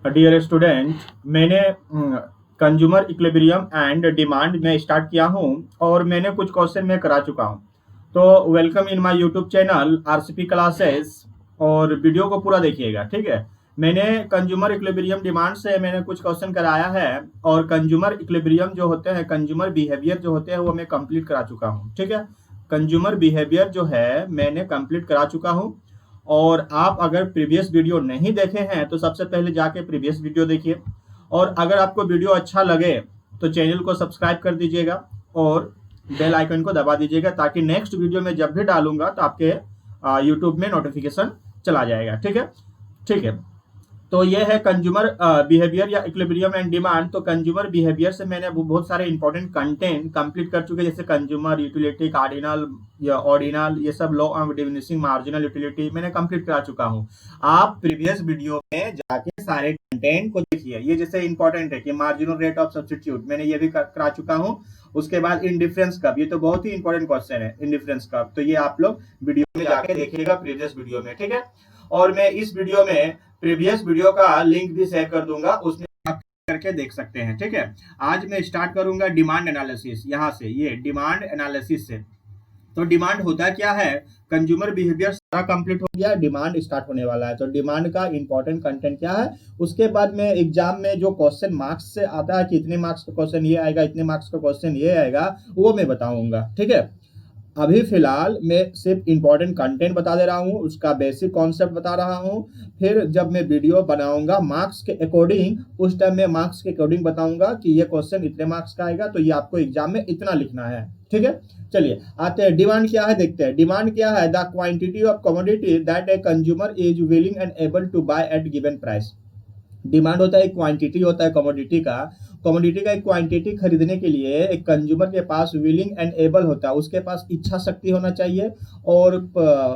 Dear student, मैंने consumer equilibrium and demand में start किया हूँ और मैंने कुछ क्वेश्चन में करा चुका हूँ। तो welcome in my YouTube channel RCP classes. और वीडियो को पूरा देखिएगा, ठीक है। मैंने कंज्यूमर इक्विलिब्रियम डिमांड से मैंने कुछ क्वेश्चन कराया है और कंज्यूमर इक्विलिब्रियम जो होते हैं, कंज्यूमर बिहेवियर जो होते हैं, वो मैं कंप्लीट करा चुका हूँ, ठीक है। कंज्यूमर बिहेवियर जो है मैंने कंप्लीट करा चुका हूँ। और आप अगर प्रीवियस वीडियो नहीं देखे हैं तो सबसे पहले जाके प्रीवियस वीडियो देखिए। और अगर आपको वीडियो अच्छा लगे तो चैनल को सब्सक्राइब कर दीजिएगा और बेल आइकन को दबा दीजिएगा, ताकि नेक्स्ट वीडियो में जब भी डालूंगा तो आपके यूट्यूब में नोटिफिकेशन चला जाएगा, ठीक है। ठीक है, तो ये है कंज्यूमर बिहेवियर या इक्विलिब्रियम एंड डिमांड। तो कंज्यूमर बिहेवियर से मैंने बहुत सारे इंपॉर्टेंट कंटेंट कंप्लीट कर चुके हैं, जैसे कंज्यूमर यूटिलिटी, कार्डिनल या ऑर्डिनल, ये सब law of diminishing marginal utility मैंने कंप्लीट करा चुका हूँ। आप प्रीवियस वीडियो में जाके सारे कंटेंट को देखिए। ये जैसे इंपॉर्टेंट है कि मार्जिनल रेट ऑफ सब्स्टिट्यूट मैंने ये भी करा चुका हूँ। उसके बाद इंडिफरेंस कब, ये तो बहुत ही इंपॉर्टेंट क्वेश्चन है, इंडिफरेंस कब, तो ये आप लोग वीडियो में जाके देखिएगा प्रीवियस वीडियो में, ठीक है। और मैं इस वीडियो में प्रीवियस वीडियो का लिंक भी शेयर कर दूंगा, उसमें आप करके देख सकते हैं, ठीक है। आज मैं स्टार्ट करूंगा डिमांड एनालिसिस, यहां से, ये डिमांड एनालिसिस से। तो डिमांड होता क्या है, कंज्यूमर बिहेवियर सारा कंप्लीट हो गया, डिमांड स्टार्ट होने वाला है। तो डिमांड का इंपॉर्टेंट कंटेंट क्या है, उसके बाद में एग्जाम में जो क्वेश्चन मार्क्स से आता है कि इतने मार्क्स का क्वेश्चन ये आएगा, इतने मार्क्स का क्वेश्चन ये आएगा, वो मैं बताऊंगा, ठीक है। अभी फिलहाल मैं सिर्फ इंपॉर्टेंट कंटेंट बता दे रहा हूँ, उसका बेसिक कॉन्सेप्ट बता रहा हूँ। फिर जब मैं वीडियो बनाऊंगा मार्क्स के अकॉर्डिंग, उस टाइम मैं मार्क्स के अकॉर्डिंग बताऊंगा कि ये क्वेश्चन इतने मार्क्स का आएगा, तो ये आपको एग्जाम में इतना लिखना है, ठीक है। चलिए आते हैं, डिमांड क्या है देखते हैं। डिमांड क्या है, the quantity of commodity that a consumer is willing and able to buy at given price. Demand होता है, एक क्वांटिटी होता है कमोडिटी का। कमोडिटी का एक क्वांटिटी खरीदने के लिए एक कंज्यूमर के पास विलिंग एंड एबल होता है, उसके पास इच्छा शक्ति होना चाहिए और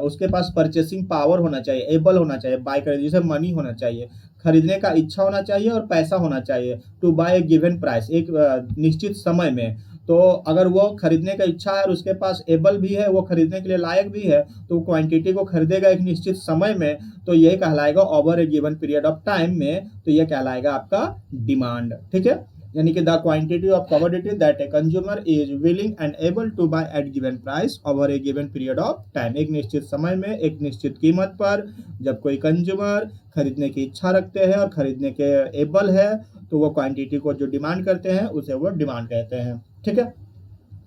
उसके पास परचेसिंग पावर होना चाहिए, एबल होना चाहिए बाय करने, जैसे मनी होना चाहिए, खरीदने का इच्छा होना चाहिए और पैसा होना चाहिए, to buy a given price, एक निश्चित समय में। तो अगर वो खरीदने का इच्छा है और उसके पास एबल भी है, वो खरीदने के लिए लायक भी है, तो क्वांटिटी को खरीदेगा एक निश्चित समय में, तो ये कहलाएगा over a given period of time में, तो ये कहलाएगा आपका डिमांड, ठीक है। यानी कि the quantity of commodity that a consumer is willing and able to buy at given price over a given period of time, एक निश्चित समय में एक निश्चित कीमत पर जब कोई कंज्यूमर खरीदने की इच्छा रखते हैं और खरीदने के एबल है, तो वो क्वांटिटी को जो डिमांड करते हैं उसे वो डिमांड कहते हैं, ठीक है।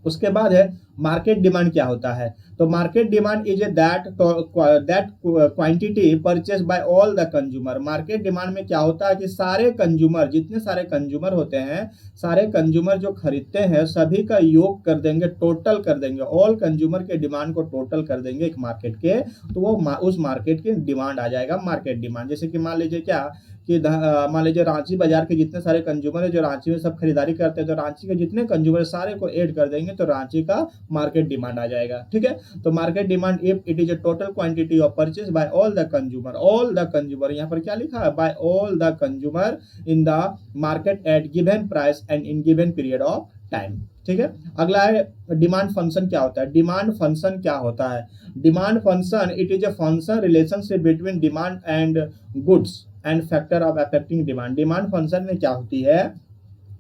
उसके बाद है मार्केट डिमांड क्या होता है। तो market demand is a that quantity purchase by all the consumer. Market demand में क्या होता है कि सारे कंज्यूमर, जितने सारे कंज्यूमर होते हैं, सारे कंज्यूमर जो खरीदते हैं सभी का योग कर देंगे, टोटल कर देंगे, ऑल कंज्यूमर के डिमांड को टोटल कर देंगे एक मार्केट के, तो वो उस मार्केट की डिमांड आ जाएगा मार्केट डिमांड। जैसे कि मान लीजिए क्या कि मान लीजिए रांची बाजार के जितने सारे कंज्यूमर है जो रांची में सब खरीदारी करते हैं, तो रांची के जितने कंज्यूमर सारे को ऐड कर देंगे, तो रांची का मार्केट डिमांड आ जाएगा, ठीक है। तो market demand if it is a total quantity of purchase by all the consumer, all the consumer यहाँ पर क्या लिखा है, by all the consumer in the market at given price and in given period of time, ठीक है। अगला है demand function क्या होता है। डिमांड फंक्शन क्या होता है, demand function it is a function relationship between demand and goods and factor of affecting demand. Demand function में क्या होती है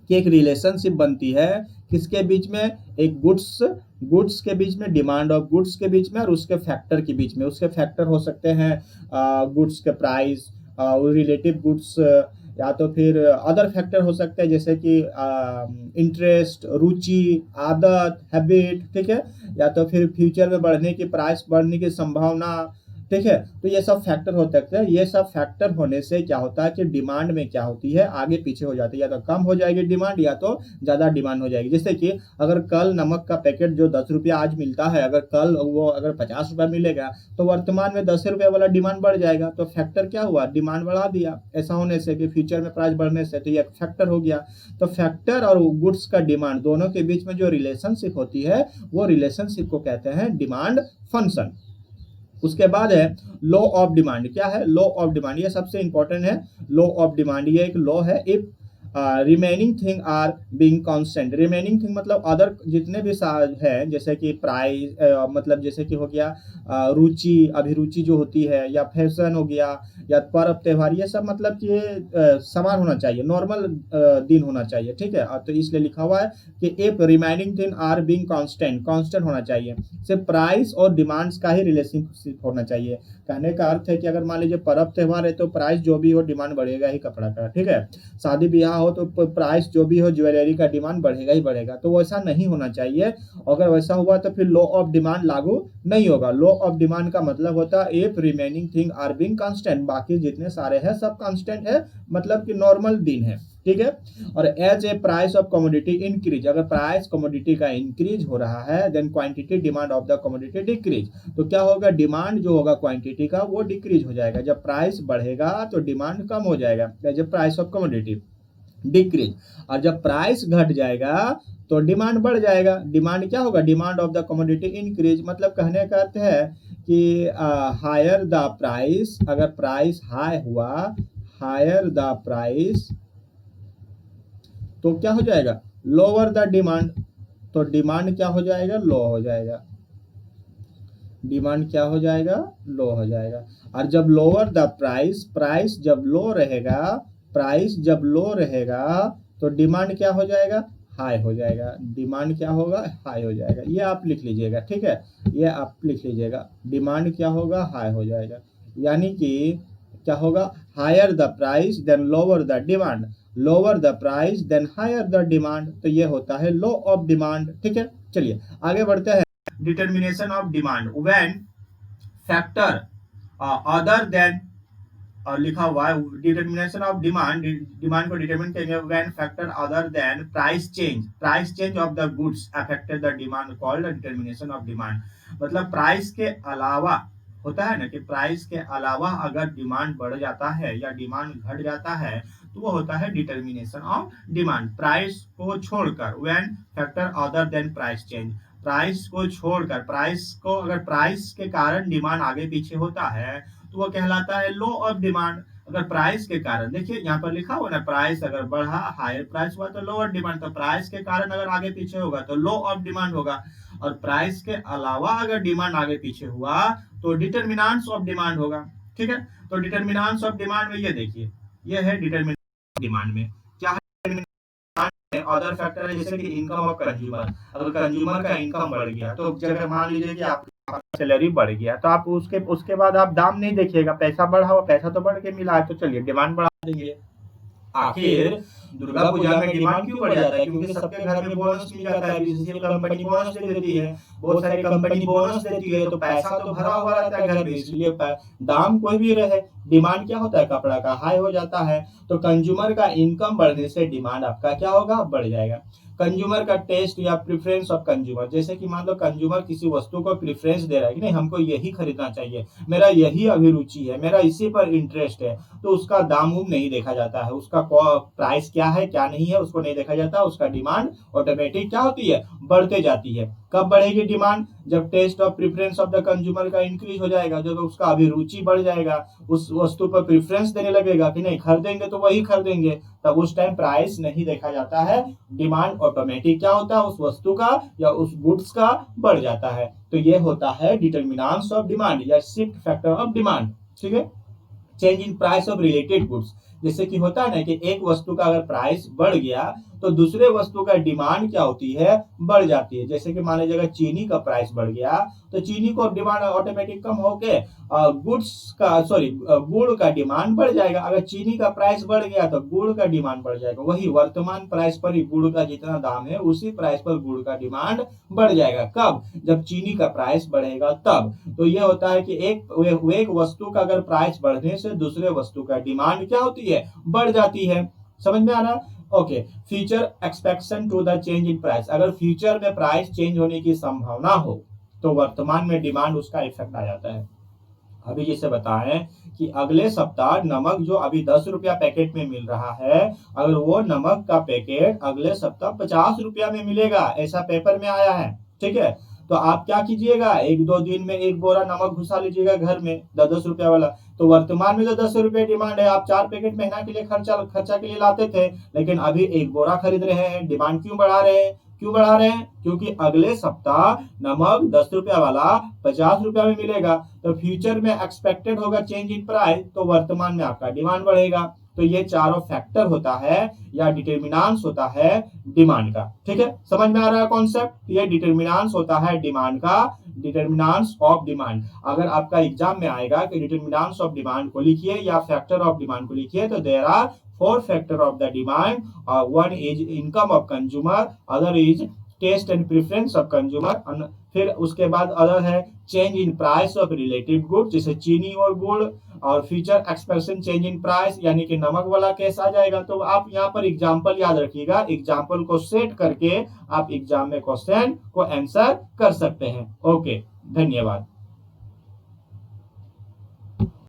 कि एक रिलेशनशिप बनती है किसके बीच में, एक गुड्स के बीच में, डिमांड ऑफ गुड्स के बीच में और उसके फैक्टर के बीच में। उसके फैक्टर हो सकते हैं गुड्स के प्राइस, रिलेटिव गुड्स, या तो फिर अदर फैक्टर हो सकते हैं जैसे कि इंटरेस्ट, रुचि, आदत, हैबिट, ठीक है, या तो फिर फ्यूचर में बढ़ने की, प्राइस बढ़ने की संभावना, ठीक है। तो ये सब फैक्टर हो सकते हैं। ये सब फैक्टर होने से क्या होता है कि डिमांड में क्या होती है, आगे पीछे हो जाती है, या तो कम हो जाएगी डिमांड या तो ज्यादा डिमांड हो जाएगी। जैसे कि अगर कल नमक का पैकेट जो 10 रुपया आज मिलता है, अगर कल वो अगर 50 रुपया मिलेगा, तो वर्तमान में 10 रुपये वाला डिमांड बढ़ जाएगा, तो फैक्टर क्या हुआ, डिमांड बढ़ा दिया। ऐसा होने से कि फ्यूचर में प्राइस बढ़ने से, तो ये फैक्टर हो गया। तो फैक्टर और गुड्स का डिमांड दोनों के बीच में जो रिलेशनशिप होती है, वो रिलेशनशिप को कहते हैं डिमांड फंक्शन। उसके बाद है लॉ ऑफ डिमांड। क्या है लॉ ऑफ डिमांड, ये सबसे इंपॉर्टेंट है। लॉ ऑफ डिमांड ये एक लॉ है। If remaining thing are being constant. Remaining thing मतलब अदर जितने भी है, जैसे कि प्राइस, मतलब जैसे कि हो गया रुचि, अभिरुचि जो होती है, या फैशन हो गया, या पर्व त्योहार, ये सब मतलब कि समान होना चाहिए, नॉर्मल दिन होना चाहिए, ठीक है। तो इसलिए लिखा हुआ है कि if remaining thing are being constant, constant होना चाहिए, सिर्फ प्राइस और डिमांड्स का ही रिलेशनशिप होना चाहिए। कहने का अर्थ है कि अगर मान लीजिए पर्व त्योहार है तो प्राइस जो भी हो डिमांड बढ़ेगा ही कपड़ा का, ठीक है। शादी ब्याह हो तो प्राइस जो भी हो ज्वेलरी का डिमांड बढ़ेगा ही बढ़ेगा, तो वैसा नहीं होना चाहिए। अगर वैसा हुआ तो फिर लॉ ऑफ डिमांड लागू नहीं होगा। लॉ ऑफ डिमांड का मतलब होता है if remaining thing are being constant, बाकी जितने सारे हैं सब कांस्टेंट है, मतलब कि नॉर्मल दिन है, ठीक है। और as a price of commodity increase, अगर प्राइस कमोडिटी का इंक्रीज हो रहा है then quantity demand of the commodity decrease, तो क्या होगा, डिमांड जो होगा क्वांटिटी का वो डिक्रीज हो जाएगा। जब प्राइस बढ़ेगा तो डिमांड कम हो जाएगा, as a price of commodity decrease. और जब प्राइस घट जाएगा तो डिमांड बढ़ जाएगा। डिमांड क्या होगा, demand of the commodity increase, मतलब कहने का अर्थ है कि हायर द प्राइस, अगर प्राइस हाई हुआ, हायर द प्राइस, तो क्या हो जाएगा, लोअर द डिमांड, तो डिमांड क्या हो जाएगा, लो हो जाएगा। डिमांड क्या हो जाएगा, लो हो जाएगा। और जब लोअर द प्राइस, प्राइस जब लो रहेगा, प्राइस जब लो रहेगा तो डिमांड क्या हो जाएगा, हाई हो जाएगा। डिमांड क्या होगा, हाई हो जाएगा। ये आप लिख लीजिएगा, ठीक है, ये आप लिख लीजिएगा, डिमांड क्या होगा, हाई हो जाएगा। यानी कि क्या होगा, higher the price then lower the demand, lower the price then higher the demand, तो ये होता है लॉ ऑफ डिमांड, ठीक है। चलिए आगे बढ़ते हैं। Determination of demand, when factor other than, और लिखा हुआ है डिटर्मिनेशन ऑफ डिमांड, डिमांड को डिटरमिन करेंगे when factor other than price change, price change of the goods affected the demand, called determination of demand. मतलब प्राइस के अलावा होता है ना, कि प्राइस के अलावा अगर डिमांड बढ़ जाता है या डिमांड घट जाता है तो वो होता है डिटर्मिनेशन ऑफ डिमांड। प्राइस को छोड़कर, when factor other than price change, price को छोड़कर, प्राइस को अगर प्राइस के कारण डिमांड आगे पीछे होता है तो वो कहलाता है लो ऑफ डिमांड। अगर प्राइस के कारण, देखिए यहाँ पर लिखा हुआ ना, प्राइस अगर बढ़ा, हायर प्राइस हुआ तो लोअर डिमांड, तो प्राइस के कारण अगर आगे पीछे होगा तो लो ऑफ डिमांड होगा। और प्राइस के अलावा अगर डिमांड आगे पीछे हुआ तो डिटर्मिनेंट्स ऑफ डिमांड होगा, ठीक है। तो डिटर्मिनेंट्स ऑफ डिमांड में ये देखिए, ये है डिटर्मिनेंट ऑफ डिमांड में क्या है, अदर फैक्टर है, जैसे कि इनकम ऑफ कंज्यूमर। अगर कंज्यूमर का इनकम बढ़ गया तो अगर मान लीजिए कि आप सैलरी बढ़ गया तो आप उसके बाद आप दाम नहीं देखिएगा, पैसा बढ़ा हुआ, पैसा तो बढ़ के मिला है तो चलिए डिमांड बढ़ा देंगे। आखिर दुर्गा पूजा में डिमांड क्यों बढ़ जाता है, क्योंकि सबके घर में बोनस मिल जाता है, बीसीसीएल कंपनी बोनस दे देती है, बहुत सारी कंपनी बोनस देती है, तो पैसा तो भरा हुआ रहता है घर में, इसलिए दाम कोई भी रहे, डिमांड क्या होता है, कपड़ा का हाई हो जाता है। तो कंज्यूमर का इनकम बढ़ने से डिमांड आपका क्या होगा, बढ़ जाएगा। कंज्यूमर का टेस्ट या प्रेफरेंस ऑफ कंज्यूमर, जैसे कि मान लो कंज्यूमर किसी वस्तु को प्रेफरेंस दे रहा है कि नहीं हमको यही खरीदना चाहिए, मेरा यही अभिरुचि है, मेरा इसी पर इंटरेस्ट है, तो उसका दाम नहीं देखा जाता है, उसका प्राइस क्या है क्या नहीं है उसको नहीं देखा जाता, उसका डिमांड ऑटोमेटिक क्या होती है, बढ़ते जाती है। कब बढ़ेगी डिमांड, जब taste of preference of the consumer का इंक्रीज हो जाएगा, जब उसका अभिरुचि बढ़ जाएगा, उस वस्तु पर प्रेफरेंस देने लगेगा कि नहीं खरीदेंगे तो वही खरीदेंगे, तब उस टाइम प्राइस नहीं देखा जाता है, डिमांड ऑटोमेटिक क्या होता है, उस वस्तु का या उस गुड्स का बढ़ जाता है। तो ये होता है डिटर्मिनेंट्स ऑफ डिमांड या शिफ्ट फैक्टर ऑफ डिमांड, ठीक है। Change in price of related goods, जैसे कि होता है ना कि एक वस्तु का अगर प्राइस बढ़ गया तो दूसरे वस्तु का डिमांड क्या होती है, बढ़ जाती है। जैसे कि मान लीजिए अगर चीनी का प्राइस बढ़ गया तो चीनी को डिमांड ऑटोमेटिक कम होके गुड्स का गुड़ का डिमांड बढ़ जाएगा। अगर चीनी का प्राइस बढ़ गया तो गुड़ का डिमांड बढ़ जाएगा, वही वर्तमान प्राइस पर ही गुड़ का जितना दाम है उसी प्राइस पर गुड़ का डिमांड बढ़ जाएगा। कब, जब चीनी का प्राइस बढ़ेगा तब। तो ये होता है कि एक वस्तु का अगर प्राइस बढ़ने से दूसरे वस्तु का डिमांड क्या होती है, बढ़ जाती है। समझ में आ रहा, okay. Future expectation to the change in price, अगर फ्यूचर में प्राइस चेंज होने की संभावना हो तो वर्तमान में डिमांड उसका इफेक्ट आ जाता है। अभी जैसे बताएं कि अगले सप्ताह नमक जो अभी 10 रुपया पैकेट में मिल रहा है, अगर वो नमक का पैकेट अगले सप्ताह 50 रुपया में मिलेगा, ऐसा पेपर में आया है, ठीक है। तो आप क्या कीजिएगा, 1-2 दिन में 1 बोरा नमक घुसा लीजिएगा घर में, 10-10 रुपया वाला। तो वर्तमान में जो 10 रुपये डिमांड है, आप 4 पैकेट महीना के लिए खर्चा के लिए लाते थे, लेकिन अभी 1 बोरा खरीद रहे हैं। डिमांड क्यों बढ़ा रहे हैं? क्यों बढ़ा रहे हैं? क्योंकि अगले सप्ताह नमक 10 रुपया वाला 50 रुपया में मिलेगा। तो फ्यूचर में एक्सपेक्टेड होगा चेंज इन प्राइस, तो वर्तमान में आपका डिमांड बढ़ेगा। तो ये चारों फैक्टर होता है या डिटर्मिनेंट्स होता है डिमांड का। ठीक है, समझ में आ रहा है कॉन्सेप्ट? ये डिटर्मिनेंट्स होता है डिमांड का, डिटर्मिनेंट्स ऑफ डिमांड। अगर आपका एग्जाम में आएगा कि डिटर्मिनेंट्स ऑफ डिमांड को लिखिए या फैक्टर ऑफ डिमांड को लिखिए, तो there are 4 factor of the demand. One is income of consumer, other is taste and preference of consumer, फिर उसके बाद अदर है change in price of relative good, जैसे चीनी और गुड़, और future expectation change in price यानी कि नमक वाला केस आ जाएगा। तो आप यहाँ पर एग्जाम्पल याद रखिएगा, एग्जाम्पल को सेट करके आप एग्जाम में क्वेश्चन को आंसर कर सकते हैं। ओके, धन्यवाद।